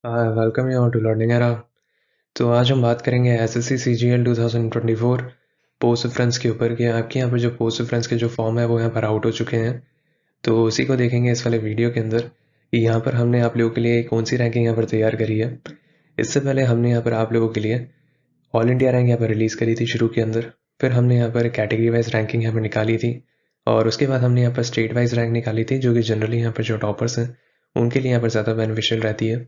Welcome you to learning era. तो आज हम बात करेंगे एसएससी सीजीएल 2024 पोस्ट रेफरेंस के ऊपर कि आपके यहाँ पर जो पोस्ट रेफरेंस के जो फॉर्म है वो यहाँ पर आउट हो चुके हैं। तो उसी को देखेंगे इस वाले वीडियो के अंदर कि यहाँ पर हमने आप लोगों के लिए कौन सी रैंकिंग यहाँ पर तैयार करी है। इससे पहले हमने यहाँ पर आप लोगों के लिए ऑल इंडिया रैंक यहाँ पर रिलीज़ करी थी शुरू के अंदर। फिर हमने यहाँ पर कैटेगरी वाइज रैंकिंग यहाँ पर निकाली थी और उसके बाद हमने यहाँ पर स्टेट वाइज रैंक निकाली थी, जो कि जनरली यहाँ पर जो टॉपर्स हैं उनके लिए यहाँ पर ज़्यादा बेनिफिशियल रहती है।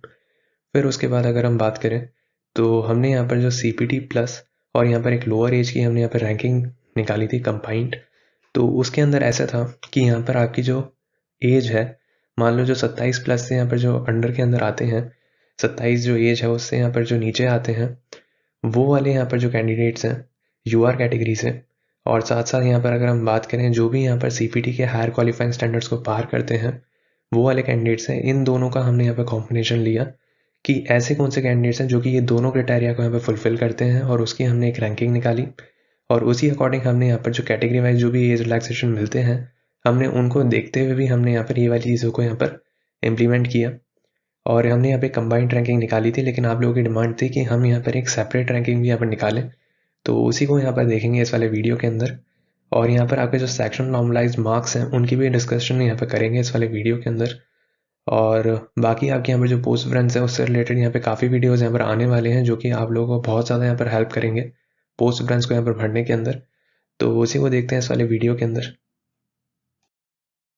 फिर उसके बाद अगर हम बात करें तो हमने यहाँ पर जो CPT प्लस और यहाँ पर एक लोअर एज की हमने यहाँ पर रैंकिंग निकाली थी कंबाइंड। तो उसके अंदर ऐसा था कि यहाँ पर आपकी जो एज है, मान लो जो 27 प्लस से यहाँ पर जो अंडर के अंदर आते हैं, 27 जो एज है उससे यहाँ पर जो नीचे आते हैं वो वाले यहाँ पर जो कैंडिडेट्स हैं UR कैटेगरी से, और साथ साथ यहाँ पर अगर हम बात करें जो भी यहाँ पर CPT के हायर क्वालिफाइंग स्टैंडर्ड्स को पार करते हैं वो वाले कैंडिडेट्स हैं, इन दोनों का हमने यहाँ पर कॉम्बिनेशन लिया कि ऐसे कौन से कैंडिडेट्स हैं जो कि ये दोनों क्राइटेरिया को यहाँ पर फुलफिल करते हैं, और उसकी हमने एक रैंकिंग निकाली। और उसी अकॉर्डिंग हमने यहाँ पर जो कैटेगरी वाइज जो भी एज रिलैक्सेशन मिलते हैं हमने उनको देखते हुए भी हमने यहाँ पर ये वाली चीज़ों को यहाँ पर इम्प्लीमेंट किया। और हमने यहाँ पे कंबाइंड रैंकिंग निकाली थी, लेकिन आप लोगों की डिमांड थी कि हम यहाँ पर एक सेपरेट रैंकिंग भी यहाँ पर निकालें। तो उसी को यहाँ पर देखेंगे इस वाले वीडियो के अंदर। और यहाँ पर आपके जो सेक्शन नॉर्मलाइज्ड मार्क्स हैं उनकी भी डिस्कशन यहाँ पर करेंगे इस वाले वीडियो के अंदर। और बाकी आपके यहाँ पर जो पोस्ट रेफरेंस है उससे रिलेटेड यहाँ पे काफ़ी वीडियोस यहाँ पर आने वाले हैं जो कि आप लोगों को बहुत ज़्यादा यहाँ पर हेल्प करेंगे पोस्ट रेफरेंस को यहाँ पर भरने के अंदर। तो उसी को देखते हैं इस वाले वीडियो के अंदर।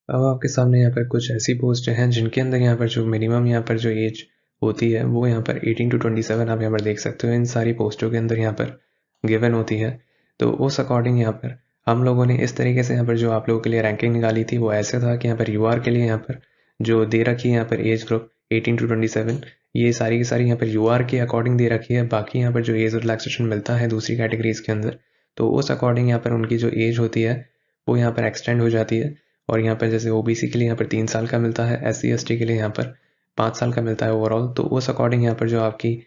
अब आपके सामने यहाँ पर कुछ ऐसी पोस्ट हैं जिनके अंदर यहाँ पर जो मिनिमम यहाँ पर जो एज होती है वो यहाँ पर 18 to 27 आप यहाँ पर देख सकते हो, इन सारी पोस्टों के अंदर यहाँ पर गिवन होती है। तो उस अकॉर्डिंग यहाँ पर हम लोगों ने इस तरीके से यहाँ पर जो आप लोगों के लिए रैंकिंग निकाली थी वो ऐसे था कि यहाँ पर UR के लिए यहाँ पर जो दे रखी है यहाँ पर एज ग्रुप 18 to 27, ये सारी की सारी यहाँ पर UR के अकॉर्डिंग दे रखी है। बाकी यहाँ पर जो एज रिलैक्सेशन मिलता है दूसरी कैटेगरीज के अंदर तो उस अकॉर्डिंग यहाँ पर उनकी जो एज होती है वो यहाँ पर एक्सटेंड हो जाती है। और यहाँ पर जैसे OBC के लिए यहाँ पर 3 साल का मिलता है, SC ST के लिए यहाँ पर 5 साल का मिलता है ओवरऑल। तो उस अकॉर्डिंग यहाँ पर जो आपकी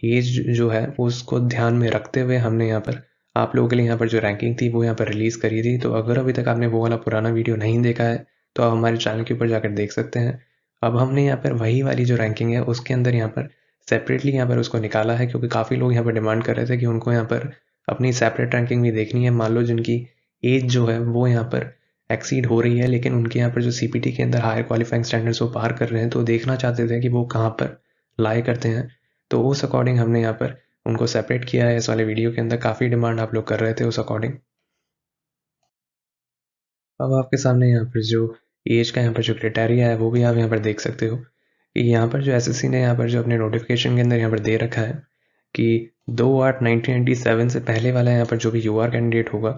एज जो है उसको ध्यान में रखते हुए हमने यहाँ पर आप लोगों के लिए यहाँ पर जो रैंकिंग थी वो यहाँ पर रिलीज़ करी थी। तो अगर अभी तक आपने वो वाला पुराना वीडियो नहीं देखा है तो आप हमारे चैनल के ऊपर जाकर देख सकते हैं। अब हमने यहाँ पर वही वाली जो रैंकिंग है उसके अंदर यहाँ पर सेपरेटली यहाँ पर उसको निकाला है, क्योंकि काफ़ी लोग यहाँ पर डिमांड कर रहे थे कि उनको यहाँ पर अपनी सेपरेट रैंकिंग भी देखनी है। मान लो जिनकी एज जो है वो यहाँ पर एक्सीड हो रही है लेकिन उनके यहाँ पर जो CPT के अंदर हायर क्वालिफाइंग स्टैंडर्ड्स वो पार कर रहे हैं, तो देखना चाहते थे कि वो कहाँ पर लाई करते हैं। तो उस अकॉर्डिंग हमने यहाँ पर उनको सेपरेट किया है इस वाले वीडियो के अंदर। काफ़ी डिमांड आप लोग कर रहे थे उस अकॉर्डिंग। अब आपके सामने यहाँ पर जो एज का यहाँ पर जो क्राइटेरिया है वो भी आप यहाँ पर देख सकते हो कि यहाँ पर जो SSC ने यहाँ पर जो अपने नोटिफिकेशन के अंदर यहाँ पर दे रखा है कि 2/8/1997 से पहले वाला यहाँ पर जो भी UR कैंडिडेट होगा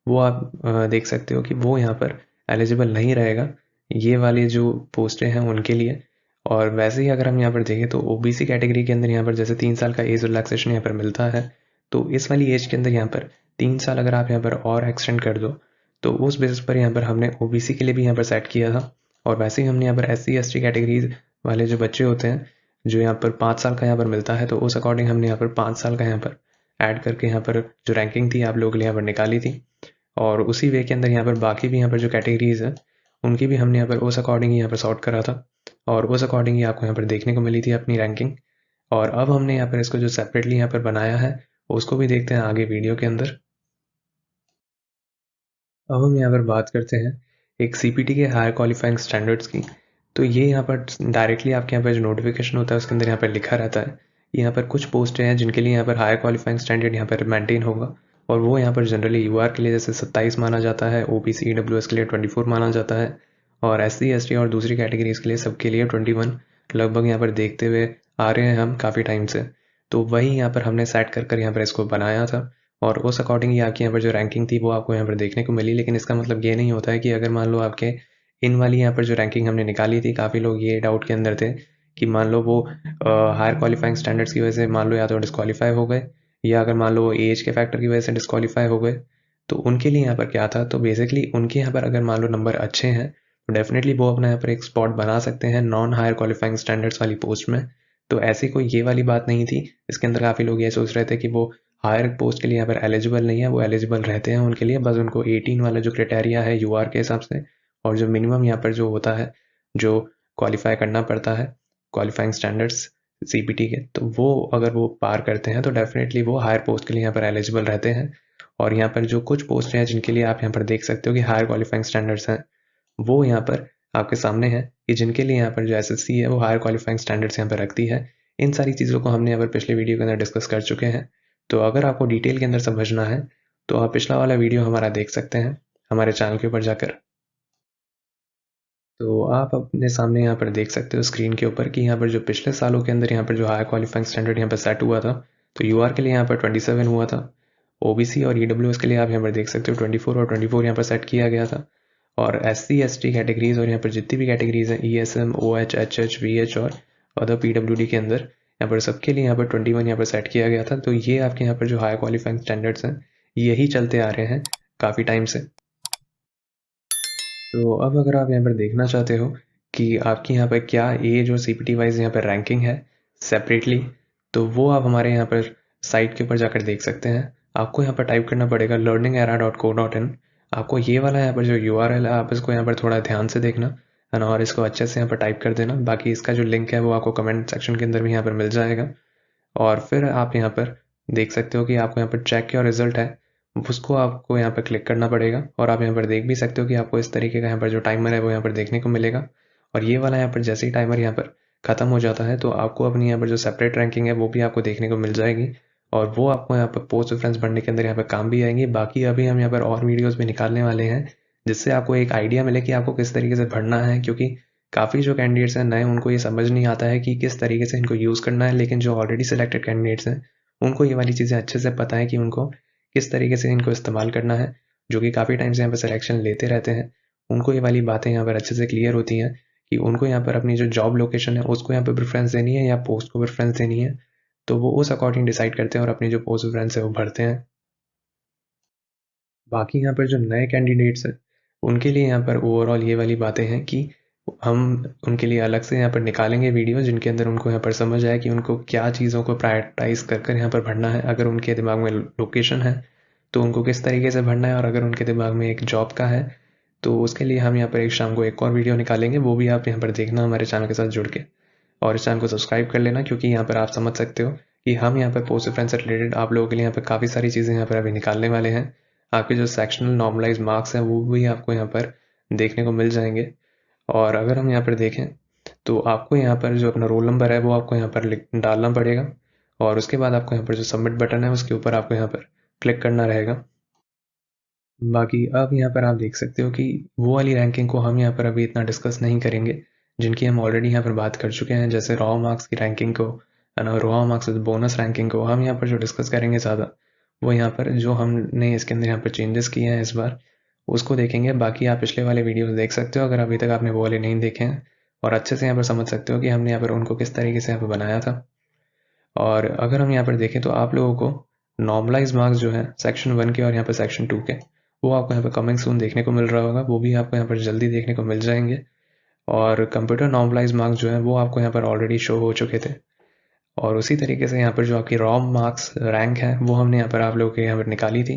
वो आप देख सकते हो कि वो यहाँ पर एलिजिबल नहीं रहेगा ये वाली जो पोस्टें हैं उनके लिए। और वैसे ही अगर हम यहाँ पर देखें तो OBC कैटेगरी के अंदर यहाँ पर जैसे 3 साल का एज रिलैक्सेशन यहाँ पर मिलता है, तो इस वाली एज के अंदर यहाँ पर 3 साल अगर आप यहाँ पर और एक्सटेंड कर दो तो उस बेसिस पर यहाँ पर हमने OBC के लिए भी यहाँ पर सेट किया था। और वैसे ही हमने यहाँ पर SC ST कैटेगरीज वाले जो बच्चे होते हैं जो यहाँ पर 5 साल का यहाँ पर मिलता है, तो उस अकॉर्डिंग हमने यहाँ पर 5 साल का यहाँ पर ऐड करके यहाँ पर जो रैंकिंग थी आप लोगों के लिए यहाँ पर निकाली थी। और उसी वे के अंदर यहाँ पर बाकी भी यहाँ पर जो कैटेगरीज है उनकी भी हमने यहाँ पर उस अकॉर्डिंग ही यहाँ पर सॉर्ट करा था और उस अकॉर्डिंग ही आपको यहाँ पर देखने को मिली थी अपनी रैंकिंग। और अब हमने यहाँ पर इसको जो सेपरेटली यहाँ पर बनाया है उसको भी देखते हैं आगे वीडियो के अंदर। अब हम यहाँ पर बात करते हैं एक CPT के हायर क्वालिफाइंग स्टैंडर्ड्स की। तो ये यहाँ पर डायरेक्टली आपके यहाँ पर जो नोटिफिकेशन होता है उसके अंदर यहाँ पर लिखा रहता है। यहाँ पर कुछ पोस्टें हैं जिनके लिए यहाँ पर हायर क्वालिफाइंग स्टैंडर्ड यहाँ पर मेंटेन होगा, और वो यहाँ पर जनरली UR के लिए जैसे 27 माना जाता है, OBC EWS के लिए 24 माना जाता है, और SC ST और दूसरी कैटेगरीज के लिए सबके लिए 21 लगभग यहाँ पर देखते हुए आ रहे हैं हम काफ़ी टाइम से। तो वही यहाँ पर हमने सेट कर यहाँ पर इसको बनाया था और उस अकॉर्डिंग ही आपकी यहाँ पर जो रैंकिंग थी वो आपको यहाँ पर देखने को मिली। लेकिन इसका मतलब ये नहीं होता है कि अगर मान लो आपके इन वाली यहाँ पर जो रैंकिंग हमने निकाली थी, काफ़ी लोग ये डाउट के अंदर थे कि मान लो वो हायर क्वालिफाइंग स्टैंडर्ड्स की वजह से मान लो या तो डिस्क्वालीफाई हो गए, या अगर मान लो वो एज के फैक्टर की वजह से डिस्क्वालीफाई हो गए, तो उनके लिए यहाँ पर क्या था, तो बेसिकली उनके यहाँ पर अगर मान लो नंबर अच्छे हैं तो डेफिनेटली वो अपना यहाँ पर एक स्पॉट बना सकते हैं नॉन हायर क्वालिफाइंग स्टैंडर्ड्स वाली पोस्ट में। तो ऐसी कोई ये वाली बात नहीं थी। इसके अंदर काफ़ी लोग ये सोच रहे थे कि वो हायर पोस्ट के लिए यहाँ पर एलिजिबल नहीं है, वो एलिजिबल रहते हैं उनके लिए, बस उनको 18 वाला जो क्राइटेरिया है UR के हिसाब से और जो मिनिमम यहाँ पर जो होता है जो क्वालिफाई करना पड़ता है क्वालिफाइंग स्टैंडर्ड्स CPT के, तो वो अगर वो पार करते हैं तो डेफिनेटली वो हायर पोस्ट के लिए यहाँ पर एलिजिबल रहते हैं। और यहाँ पर जो कुछ पोस्ट हैं जिनके लिए आप यहाँ पर देख सकते हो कि हायर क्वालिफाइंग स्टैंडर्ड्स हैं, वो यहाँ पर आपके सामने है कि जिनके लिए यहाँ पर जो SSC है वो हायर क्वालिफाइंग स्टैंडर्ड्स यहाँ पर रखती है। इन सारी चीज़ों को हमने यहाँ पर पिछले वीडियो के अंदर डिस्कस कर चुके हैं। तो अगर आपको डिटेल के अंदर समझना है तो आप पिछला वाला वीडियो हमारा देख सकते हैं हमारे चैनल के ऊपर जाकर। तो आप अपने सामने यहाँ पर देख सकते हो स्क्रीन के ऊपर कि यहाँ पर जो पिछले सालों के अंदर यहाँ पर जो हायर क्वालिफाइंग स्टैंडर्ड यहाँ पर सेट हुआ था, तो UR के लिए यहाँ पर 27 हुआ था। OBC और EWS के लिए आप यहाँ पर देख सकते हो 24 और 24 यहाँ पर सेट किया गया था। और SC ST कैटेगरीज और यहाँ पर जितनी भी कैटेगरीज हैं ESM OH HH VH और अदर PWD के अंदर यहाँ पर सबके लिए यहाँ पर 21 यहाँ पर सेट किया गया था। तो ये आपके यहाँ पर जो हायर क्वालिफाइंग स्टैंडर्ड्स हैं यही चलते आ रहे हैं काफ़ी टाइम से। तो अब अगर आप यहाँ पर देखना चाहते हो कि आपकी यहाँ पर क्या एज और CPT वाइज यहाँ पर रैंकिंग है सेपरेटली, तो वो आप हमारे यहाँ पर साइट के ऊपर जाकर देख सकते हैं। आपको यहाँ पर टाइप करना पड़ेगा learningera.co.in। आपको ये वाला यहाँ पर जो URL है आप इसको यहाँ पर थोड़ा ध्यान से देखना है ना, और इसको अच्छे से यहाँ पर टाइप कर देना। बाकी इसका जो लिंक है वो आपको कमेंट सेक्शन के अंदर भी यहाँ पर मिल जाएगा। और फिर आप यहाँ पर देख सकते हो कि आपको यहाँ पर चेक योर रिजल्ट है, उसको आपको यहाँ पर क्लिक करना पड़ेगा। और आप यहाँ पर देख भी सकते हो कि आपको इस तरीके का यहाँ पर जो टाइमर है वो यहाँ पर देखने को मिलेगा। और ये वाला यहाँ पर जैसे ही टाइमर यहाँ पर ख़त्म हो जाता है तो आपको अपनी यहाँ पर जो सेपरेट रैंकिंग है वो भी आपको देखने को मिल जाएगी। और वो आपको यहाँ पर पोस्ट रेफरेंस भरने के अंदर यहाँ पर काम भी आएंगी। बाकी अभी हम यहाँ पर और वीडियोज़ भी निकालने वाले हैं जिससे आपको एक आइडिया मिले कि आपको किस तरीके से भरना है, क्योंकि काफ़ी जो कैंडिडेट्स हैं नए उनको ये समझ नहीं आता है कि किस तरीके से इनको यूज़ करना है। लेकिन जो ऑलरेडी सिलेक्टेड कैंडिडेट्स हैं उनको ये वाली चीज़ें अच्छे से पता है कि उनको किस तरीके से इनको इस्तेमाल करना है, जो कि काफ़ी टाइम से यहाँ पर सिलेक्शन लेते रहते हैं। उनको ये वाली बातें यहाँ पर अच्छे से क्लियर होती हैं कि उनको यहाँ पर अपनी जो जॉब लोकेशन है उसको यहाँ पर प्रेफरेंस देनी है या पोस्ट को प्रेफरेंस देनी है। तो वो उस अकॉर्डिंग डिसाइड करते हैं और अपनी जो पोस्ट प्रेफरेंस है वो भरते हैं। बाकी यहाँ पर जो नए कैंडिडेट्स हैं उनके लिए यहाँ पर ओवरऑल ये वाली बातें हैं कि हम उनके लिए अलग से यहाँ पर निकालेंगे वीडियो जिनके अंदर उनको यहाँ पर समझ आए कि उनको क्या चीज़ों को प्रायोरिटाइज कर कर यहाँ पर भरना है। अगर उनके दिमाग में लोकेशन है तो उनको किस तरीके से भरना है, और अगर उनके दिमाग में एक जॉब का है तो उसके लिए हम यहाँ पर एक शाम को एक और वीडियो निकालेंगे, वो भी आप यहाँ पर देखना हमारे चैनल के साथ जुड़ के। और इस चैनल को सब्सक्राइब कर लेना, क्योंकि यहाँ पर आप समझ सकते हो कि हम यहाँ पर पोस्ट रेफरेंस से रिलेटेड आप लोगों के लिए यहाँ पर काफ़ी सारी चीज़ें यहाँ पर अभी निकालने वाले हैं। आपके जो सेक्शनल नॉर्मलाइज मार्क्स हैं वो भी आपको यहाँ पर देखने को मिल जाएंगे। और अगर हम यहाँ पर देखें तो आपको यहाँ पर जो अपना रोल नंबर है वो आपको यहाँ पर डालना पड़ेगा, और उसके बाद आपको यहाँ पर जो सबमिट बटन है उसके ऊपर आपको यहाँ पर क्लिक करना रहेगा। बाकी अब यहाँ पर आप देख सकते हो कि वो वाली रैंकिंग को हम यहाँ पर अभी इतना डिस्कस नहीं करेंगे जिनकी हम ऑलरेडी यहाँ पर बात कर चुके हैं, जैसे रॉ मार्क्स की रैंकिंग को है ना, रॉ मार्क्स बोनस रैंकिंग को हम यहाँ पर जो डिस्कस करेंगे ज़्यादा वो यहाँ पर जो हमने इसके अंदर यहाँ पर चेंजेस किए हैं इस बार उसको देखेंगे। बाकी आप पिछले वाले वीडियोस देख सकते हो अगर अभी तक आपने वो वाले नहीं देखे हैं, और अच्छे से यहाँ पर समझ सकते हो कि हमने यहाँ पर उनको किस तरीके से यहाँ पर बनाया था। और अगर हम यहाँ पर देखें तो आप लोगों को नॉर्मलाइज मार्क्स जो है सेक्शन 1 के और यहाँ पर सेक्शन 2 के वो आपको यहाँ पर कमिंग सून देखने को मिल रहा होगा, वो भी आपको यहाँ पर जल्दी देखने को मिल जाएंगे। और कंप्यूटर नॉर्मलाइज मार्क्स जो है वो आपको यहाँ पर ऑलरेडी शो हो चुके थे। और उसी तरीके से यहाँ पर जो आपकी रॉ मार्क्स रैंक है वो हमने यहाँ पर आप लोगों के यहाँ पर निकाली थी।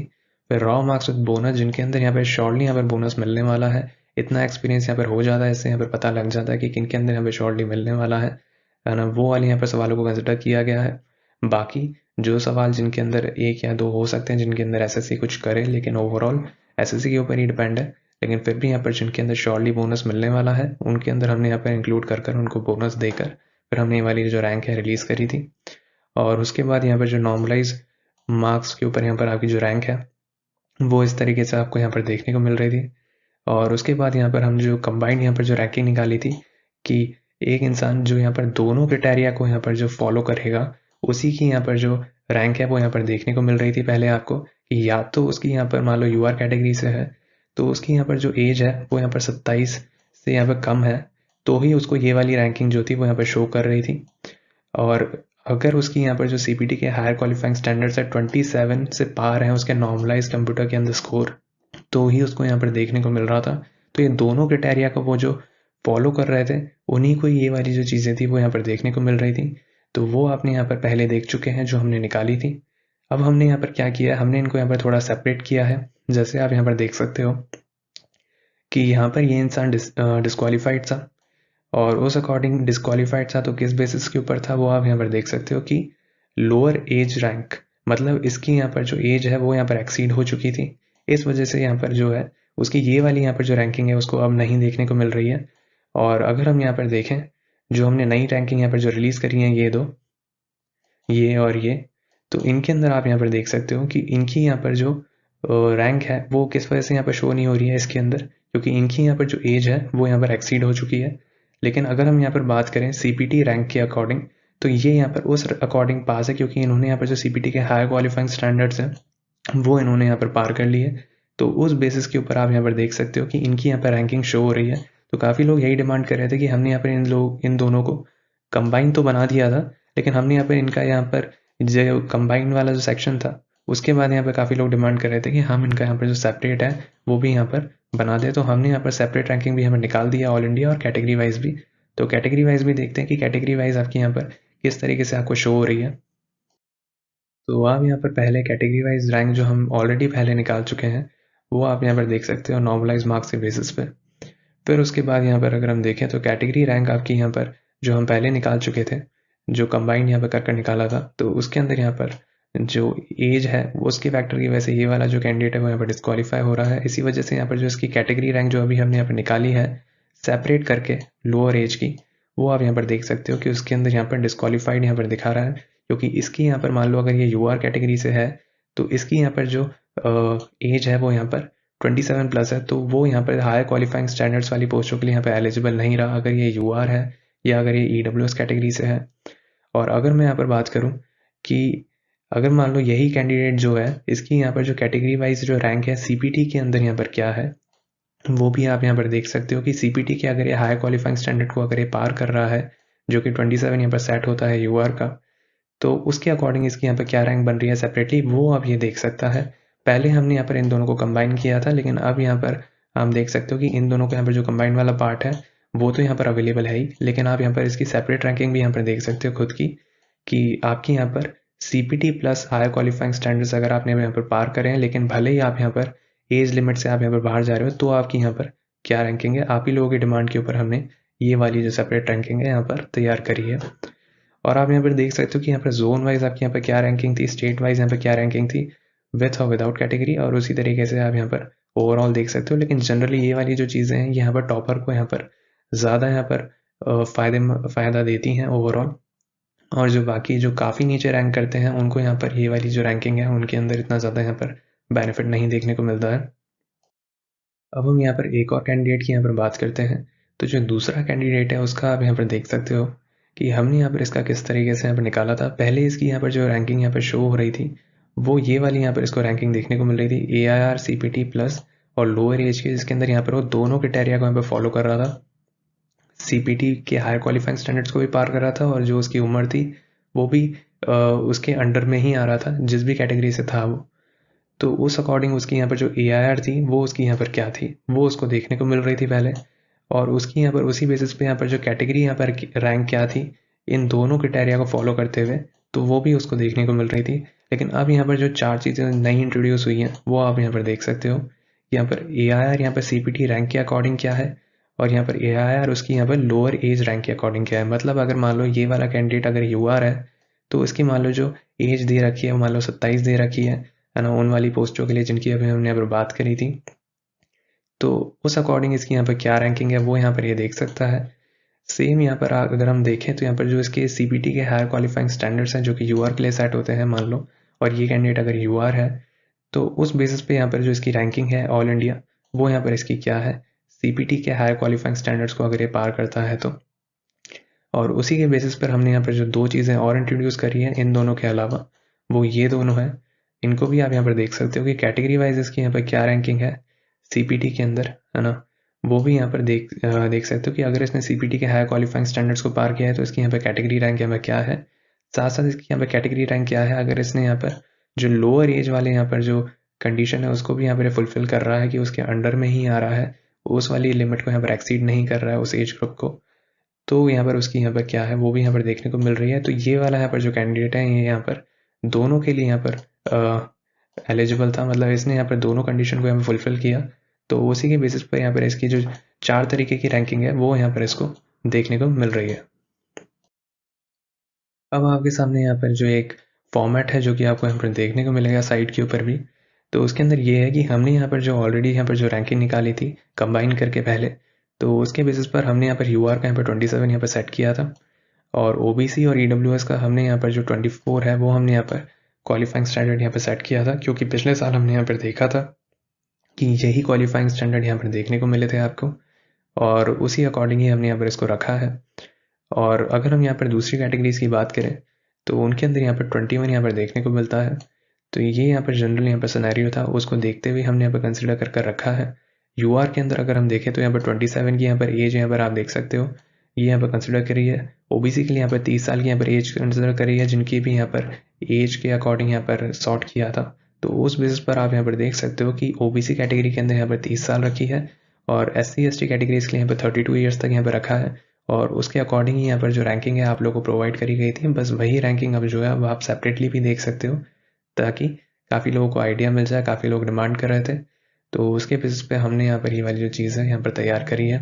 फिर रॉ मार्क्स विद बोनस जिनके अंदर यहाँ पर शॉर्टली यहाँ पर बोनस मिलने वाला है, इतना एक्सपीरियंस यहाँ पर हो जाता है, इससे यहाँ पर पता लग जाता है कि किन के अंदर यहाँ पर शॉर्टली मिलने वाला है ना, वो वाले यहाँ पर सवालों को कंसिडर किया गया है। बाकी जो सवाल जिनके अंदर एक या दो हो सकते हैं जिनके अंदर SSC कुछ करे, लेकिन ओवरऑल SSC के ऊपर ही डिपेंड है, लेकिन फिर भी यहाँ पर जिनके अंदर श्योरली बोनस मिलने वाला है उनके अंदर हमने यहाँ पर इंक्लूड कर कर उनको बोनस देकर फिर हमने ये वाली जो रैंक है रिलीज़ करी थी। और उसके बाद यहाँ पर जो नॉर्मलाइज मार्क्स के ऊपर यहाँ पर आपकी जो रैंक है वो इस तरीके से आपको यहाँ पर देखने को मिल रही थी। और उसके बाद यहाँ पर हम जो कंबाइंड यहाँ पर जो रैंकिंग निकाली थी कि एक इंसान जो यहाँ पर दोनों क्राइटेरिया को यहाँ पर जो फॉलो करेगा उसी की यहाँ पर जो रैंक है वो यहाँ पर देखने को मिल रही थी पहले आपको, कि या तो उसकी यहाँ पर मान लो UR कैटेगरी से है तो उसकी यहाँ पर जो एज है वो यहाँ पर 27 से यहाँ पर कम है तो ही उसको ये वाली रैंकिंग जो थी वो यहाँ पर शो कर रही थी। और अगर उसकी यहाँ पर जो CPT के हायर क्वालिफाइंग स्टैंडर्ड्स है 27 से पार है उसके नॉर्मलाइज कंप्यूटर के अंदर स्कोर, तो ही उसको यहाँ पर देखने को मिल रहा था। तो ये दोनों क्राइटेरिया को वो जो फॉलो कर रहे थे उन्हीं को ये वाली जो चीज़ें थी वो यहाँ पर देखने को मिल रही थी। तो वो आपने यहाँ पर पहले देख चुके हैं जो हमने निकाली थी। अब हमने यहाँ पर क्या किया है, हमने इनको यहाँ पर थोड़ा सेपरेट किया है। जैसे आप यहाँ पर देख सकते हो कि यहाँ पर ये इंसान डिस्क्वालीफाइड था और उस अकॉर्डिंग डिस्क्वालीफाइड था। तो किस बेसिस के ऊपर था वो आप यहाँ पर देख सकते हो कि लोअर एज रैंक, मतलब इसकी यहाँ पर जो एज है वो यहाँ पर एक्सीड हो चुकी थी। इस वजह से यहाँ पर जो है उसकी ये वाली यहाँ पर जो रैंकिंग है उसको अब नहीं देखने को मिल रही है। और अगर हम यहाँ पर देखें, जो हमने नई रैंकिंग यहाँ पर जो रिलीज़ करी है ये दो, ये और ये, तो इनके अंदर आप यहाँ पर देख सकते हो कि इनकी यहाँ पर जो रैंक है वो किस वजह से यहाँ पर शो नहीं हो रही है इसके अंदर, क्योंकि इनकी यहाँ पर जो एज है वो यहाँ पर एक्सीड हो चुकी है। लेकिन अगर हम यहाँ पर बात करें सीपीटी रैंक के अकॉर्डिंग, तो ये यहाँ पर उस अकॉर्डिंग पास है, क्योंकि इन्होंने यहाँ पर जो सीपीटी के हायर क्वालिफाइंग स्टैंडर्ड्स हैं वो इन्होंने यहाँ पर पार कर लिए। तो उस बेसिस के ऊपर आप यहाँ पर देख सकते हो कि इनकी यहाँ पर रैंकिंग शो हो रही है। तो काफ़ी लोग यही डिमांड कर रहे थे कि हमने यहाँ पर इन दोनों को कंबाइन तो बना दिया था, लेकिन हमने यहाँ पर इनका यहाँ पर जो कंबाइन वाला जो सेक्शन था उसके बाद यहाँ पर काफ़ी लोग डिमांड कर रहे थे कि हम इनका यहाँ पर जो सेपरेट है वो भी यहाँ पर बना दें। तो हमने यहाँ पर सेपरेट रैंकिंग भी हमें निकाल दिया ऑल इंडिया और कैटेगरी वाइज भी। तो कैटेगरी वाइज भी देखते हैं कि कैटेगरी वाइज आपकी यहाँ पर किस तरीके से आपको शो हो रही है। तो आप यहाँ पर पहले कैटेगरी वाइज रैंक जो हम ऑलरेडी पहले निकाल चुके हैं वो आप यहाँ पर देख सकते हो नॉर्मलाइज मार्क्स के बेसिस पे। फिर उसके बाद यहाँ पर अगर हम देखें तो कैटेगरी रैंक आपकी यहाँ पर जो हम पहले निकाल चुके थे, जो कंबाइंड यहाँ पर कर निकाला था, तो उसके अंदर यहाँ पर जो एज है वो उसके फैक्टर की वजह से ये वाला जो कैंडिडेट है वो यहाँ पर डिस्क्वालीफाई हो रहा है। इसी वजह से यहाँ पर जो इसकी कैटेगरी रैंक जो अभी हमने यहाँ पर निकाली है सेपरेट करके लोअर एज की, वो आप यहाँ पर देख सकते हो कि उसके अंदर यहाँ पर डिस्क्वालीफाइड यहाँ पर दिखा रहा है। क्योंकि इसकी यहाँ पर मान लो अगर ये यूआर कैटेगरी से है तो इसकी यहाँ पर जो एज है वो यहाँ पर 27 प्लस है, तो वो यहाँ पर हायर क्वालिफाइंग स्टैंडर्ड्स वाली पोस्टों के लिए यहाँ पर एलिजिबल नहीं रहा अगर ये यूआर है या अगर ये ईडब्ल्यूएस कैटेगरी से है। और अगर मैं यहाँ पर बात करूँ कि अगर मान लो यही कैंडिडेट जो है इसकी यहाँ पर जो कैटेगरी वाइज जो रैंक है सीपीटी के अंदर यहाँ पर क्या है, वो भी आप यहाँ पर देख सकते हो कि सीपीटी के अगर ये हायर क्वालिफाइंग स्टैंडर्ड को अगर ये पार कर रहा है, जो कि 27 यहाँ पर सेट होता है यूआर का, तो उसके अकॉर्डिंग इसकी यहाँ पर क्या रैंक बन रही है सेपरेटली वो आप ये देख सकता है। पहले हमने यहाँ पर इन दोनों को कंबाइन किया था, लेकिन अब यहाँ पर हम देख सकते हो कि इन दोनों को यहाँ पर जो कंबाइन वाला पार्ट है वो तो यहाँ पर अवेलेबल है ही, लेकिन आप यहाँ पर इसकी सेपरेट रैंकिंग भी यहाँ पर देख सकते हो खुद की, कि आपकी यहाँ पर CPT plus higher qualifying standards अगर आपने यहाँ पर पार करें हैं, लेकिन भले ही आप यहाँ पर एज लिमिट से आप यहाँ पर बाहर जा रहे हो, तो आपकी यहाँ पर क्या रैंकिंग है। आप ही लोगों की डिमांड के ऊपर हमने ये वाली जो सेपरेट रैंकिंग है यहाँ पर तैयार करी है। और आप यहाँ पर देख सकते हो कि यहाँ पर जोन वाइज आपकी यहाँ पर क्या रैंकिंग थी, स्टेट वाइज यहाँ पर क्या रैंकिंग थी, विथ और विदाउट कैटेगरी, और उसी तरीके से आप यहाँ पर ओवरऑल देख सकते हो। लेकिन जनरली ये वाली जो चीज़ें हैं यहाँ पर टॉपर को यहाँ पर ज़्यादा यहाँ पर फ़ायदा देती हैं ओवरऑल, और जो बाकी जो काफ़ी नीचे रैंक करते हैं उनको यहाँ पर ये वाली जो रैंकिंग है उनके अंदर इतना ज़्यादा यहाँ पर बेनिफिट नहीं देखने को मिलता है। अब हम यहाँ पर एक और कैंडिडेट की यहाँ पर बात करते हैं। तो जो दूसरा कैंडिडेट है उसका आप यहाँ पर देख सकते हो कि हमने यहाँ पर इसका किस तरीके से यहाँ पर निकाला था। पहले इसकी यहाँ पर जो रैंकिंग यहाँ पर शो हो रही थी वो ये वाली यहाँ पर इसको रैंकिंग देखने को मिल रही थी AIR CPT प्लस और लोअर एज की, जिसके अंदर यहाँ पर वो दोनों क्राइटेरिया को यहाँ पर फॉलो कर रहा था। सीपीटी के हायर क्वालिफाइंग स्टैंडर्ड्स को भी पार कर रहा था और जो उसकी उम्र थी वो भी उसके अंडर में ही आ रहा था जिस भी कैटेगरी से था वो। तो उस अकॉर्डिंग उसकी यहाँ पर जो AIR थी वो उसकी यहाँ पर क्या थी वो उसको देखने को मिल रही थी पहले, और उसकी यहाँ पर उसी बेसिस पे यहाँ पर जो कैटेगरी यहाँ पर रैंक क्या थी इन दोनों क्राइटेरिया को फॉलो करते हुए, तो वो भी उसको देखने को मिल रही थी। लेकिन अब यहाँ पर जो 4 चीज़ें नई इंट्रोड्यूस हुई हैं वो आप यहाँ पर देख सकते हो। यहाँ पर AIR यहाँ पर CPT रैंक के अकॉर्डिंग क्या है, और यहाँ पर AIR उसकी यहाँ पर लोअर एज रैंक के अकॉर्डिंग क्या है। मतलब अगर मान लो ये वाला कैंडिडेट अगर यूआर है तो इसकी मान लो जो एज दे रखी है वो मान लो 27 दे रखी है ना, उन वाली पोस्टों के लिए जिनकी अभी हमने यहाँ पर बात करी थी। तो उस अकॉर्डिंग इसकी यहाँ पर क्या रैंकिंग है वो यहाँ पर ये देख सकता है। सेम यहाँ पर अगर हम देखें तो यहाँ पर जो इसके सीपीटी के हायर क्वालिफाइंग स्टैंडर्ड्स हैं जो कि यूआर के लिए सेट होते हैं मान लो, और ये कैंडिडेट अगर यूआर है तो उस बेसिस पे यहाँ पर जो इसकी रैंकिंग है ऑल इंडिया वो यहाँ पर इसकी क्या है, सीपीटी के हायर क्वालिफाइंग स्टैंडर्ड्स को अगर ये पार करता है तो। और उसी के बेसिस पर हमने यहाँ पर जो 2 चीज़ें और इंट्रोड्यूस करी हैं इन दोनों के अलावा, वो ये दोनों हैं। इनको भी आप यहाँ पर देख सकते हो कि कैटेगरी वाइज इसकी यहाँ पर क्या रैंकिंग है सीपीटी के अंदर, है ना। वो भी यहाँ पर देख सकते हो कि अगर इसने सीपीटी के हायर क्वालिफाइंग स्टैंडर्ड्स को पार किया है तो इसकी यहाँ पर कैटेगरी रैंक यहाँ पर क्या है, साथ साथ इसकी यहाँ पर कैटेगरी रैंक क्या है अगर इसने यहाँ पर जो लोअर एज वाले यहाँ पर जो कंडीशन है उसको भी यहाँ पर फुलफिल कर रहा है कि उसके अंडर में ही आ रहा है, उस वाली लिमिट को यहाँ पर एक्सीड नहीं कर रहा है उस एज ग्रुप को, तो यहाँ पर उसकी यहाँ पर क्या है वो भी यहाँ पर देखने को मिल रही है। तो ये वाला यहाँ पर जो कैंडिडेट है ये यहाँ पर दोनों के लिए यहाँ पर एलिजिबल था, मतलब इसने यहाँ पर दोनों कंडीशन को यहाँ पर फुलफिल किया। तो उसी के बेसिस पर यहाँ पर इसकी जो 4 तरीके की रैंकिंग है वो यहाँ पर इसको देखने को मिल रही है। अब आपके सामने यहाँ पर जो एक फॉर्मेट है जो कि आपको यहाँ पर देखने को मिलेगा साइट के ऊपर भी, तो उसके अंदर ये है कि हमने यहाँ पर जो ऑलरेडी यहाँ पर जो रैंकिंग निकाली थी कंबाइन करके पहले, तो उसके बेसिस पर हमने यहाँ पर यूआर का यहाँ पर 27 यहाँ पर सेट किया था, और ओबीसी और ईडब्ल्यूएस का हमने यहाँ पर जो 24 है वो हमने यहाँ पर क्वालिफाइंग स्टैंडर्ड यहाँ पर सेट किया था, क्योंकि पिछले साल हमने यहाँ पर देखा था कि यही क्वालिफाइंग स्टैंडर्ड यहाँ पर देखने को मिले थे आपको, और उसी अकॉर्डिंग ही हमने यहाँ पर इसको रखा है। और अगर हम यहाँ पर दूसरी कैटेगरीज की बात करें तो उनके अंदर यहाँ पर 21 यहाँ पर देखने को मिलता है। तो ये यहाँ पर जनरल यहाँ पर सिनेरियो था, उसको देखते हुए हमने यहाँ पर कंसिडर कर रखा है। यूआर के अंदर अगर हम देखें तो यहाँ पर 27 की यहाँ पर एज यहाँ पर आप देख सकते हो, ये यहाँ पर कंसिडर करी है। ओबीसी के लिए यहाँ पर 30 साल की यहाँ पर एज कंसिडर करी है, जिनकी भी यहाँ पर एज के अकॉर्डिंग यहाँ पर सॉर्ट किया था। तो उस बेसिस पर आप यहाँ पर देख सकते हो कि ओबीसी कैटेगरी के अंदर यहाँ पर 30 साल रखी है, और SC/ST कैटेगरीज के लिए यहाँ पर 32 ईयर्स तक यहाँ पर रखा है। और उसके अकॉर्डिंग ही यहाँ पर जो रैंकिंग है आप लोगों को प्रोवाइड करी गई थी, बस वही रैंकिंग अब जो है अब आप सेपरेटली भी देख सकते हो, ताकि काफ़ी लोगों को आइडिया मिल जाए। काफ़ी लोग डिमांड कर रहे थे, तो उसके बेसिस पे हमने यहाँ पर ये वाली जो चीज़ है यहाँ पर तैयार करी है।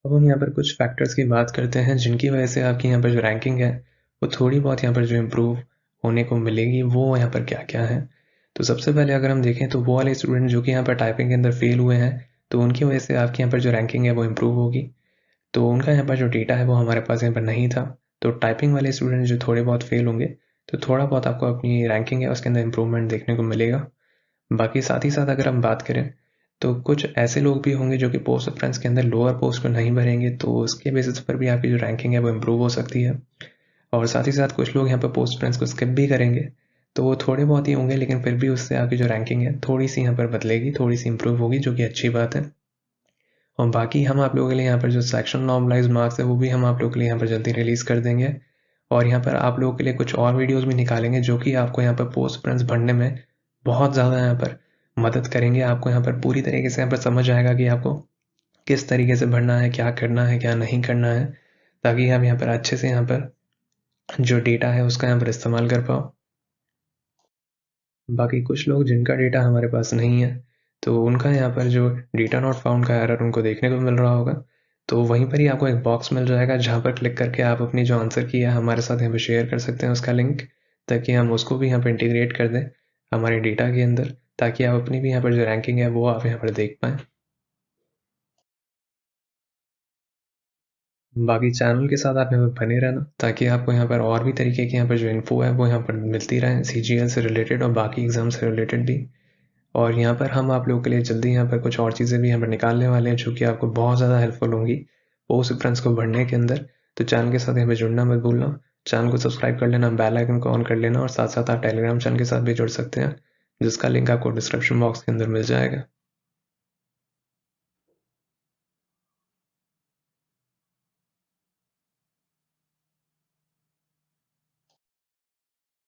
अब हम यहाँ पर कुछ फैक्टर्स की बात करते हैं जिनकी वजह से आपकी यहाँ पर जो रैंकिंग है वो थोड़ी बहुत यहाँ पर जो इम्प्रूव होने को मिलेगी, वो यहाँ पर क्या क्या है। तो सबसे पहले अगर हम देखें तो वो वाले स्टूडेंट जो कि यहाँ पर टाइपिंग के अंदर फेल हुए हैं, तो उनकी वजह से आपकी यहाँ पर जो रैंकिंग है वो इम्प्रूव होगी। तो उनका यहाँ पर जो डेटा है वो हमारे पास यहाँ पर नहीं था, तो टाइपिंग वाले स्टूडेंट जो थोड़े बहुत फेल होंगे तो थोड़ा बहुत आपको अपनी रैंकिंग है उसके अंदर इम्प्रूवमेंट देखने को मिलेगा। बाकी साथ ही साथ अगर हम बात करें तो कुछ ऐसे लोग भी होंगे जो कि पोस्ट प्रेफरेंस के अंदर लोअर पोस्ट को नहीं भरेंगे, तो उसके बेसिस पर भी आपकी जो रैंकिंग है वो इम्प्रूव हो सकती है। और साथ ही साथ कुछ लोग यहाँ पर पोस्ट प्रेफरेंस को स्किप भी करेंगे, तो वो थोड़े बहुत ही होंगे, लेकिन फिर भी उससे आपकी जो रैंकिंग है थोड़ी सी यहाँ पर बदलेगी, थोड़ी सी इम्प्रूव होगी, जो कि अच्छी बात है। और बाकी हम आप लोगों के लिए यहाँ पर जो सेक्शन नॉर्मलाइज मार्क्स है वो भी हम आप लोगों के लिए यहाँ पर जल्दी रिलीज़ कर देंगे। और यहाँ पर आप लोगों के लिए कुछ और वीडियोस भी निकालेंगे जो कि आपको यहाँ पर पोस्ट प्रेफरेंस भरने में बहुत ज़्यादा यहाँ पर मदद करेंगे। आपको यहाँ पर पूरी तरीके से यहाँ पर समझ आएगा कि आपको किस तरीके से भरना है, क्या करना है, क्या नहीं करना है, ताकि आप यहाँ पर अच्छे से यहाँ पर जो डेटा है उसका यहाँ पर इस्तेमाल कर पाओ। बाकी कुछ लोग जिनका डेटा हमारे पास नहीं है, तो उनका यहाँ पर जो डेटा नॉट फाउंड का एरर उनको देखने को मिल रहा होगा, तो वहीं पर ही आपको एक बॉक्स मिल जाएगा जहाँ पर क्लिक करके आप अपनी जो आंसर की है हमारे साथ यहाँ पर शेयर कर सकते हैं उसका लिंक, ताकि हम उसको भी यहाँ पर इंटीग्रेट कर दें हमारे डेटा के अंदर, ताकि आप अपनी भी यहाँ पर जो रैंकिंग है वो आप यहाँ पर देख पाएँ। बाकी चैनल के साथ आप यहाँ पर बने रहना, ताकि आपको यहाँ पर और भी तरीके की यहाँ पर जो इन्फो है वो यहाँ पर मिलती रहे, CGL से रिलेटेड और बाकी एग्जाम से रिलेटेड भी। और यहाँ पर हम आप लोगों के लिए जल्दी यहाँ पर कुछ और चीज़ें भी यहाँ पर निकालने वाले हैं जो कि आपको बहुत ज़्यादा हेल्पफुल होंगी पोस्ट प्रेफरेंस को बढ़ने के अंदर। तो चैनल के साथ यहाँ पर जुड़ना मत भूलना, चैनल को सब्सक्राइब कर लेना, बेल आइकन को ऑन कर लेना, और साथ साथ आप टेलीग्राम चैनल के साथ भी जुड़ सकते हैं, जिसका लिंक आपको डिस्क्रिप्शन बॉक्स के अंदर मिल जाएगा।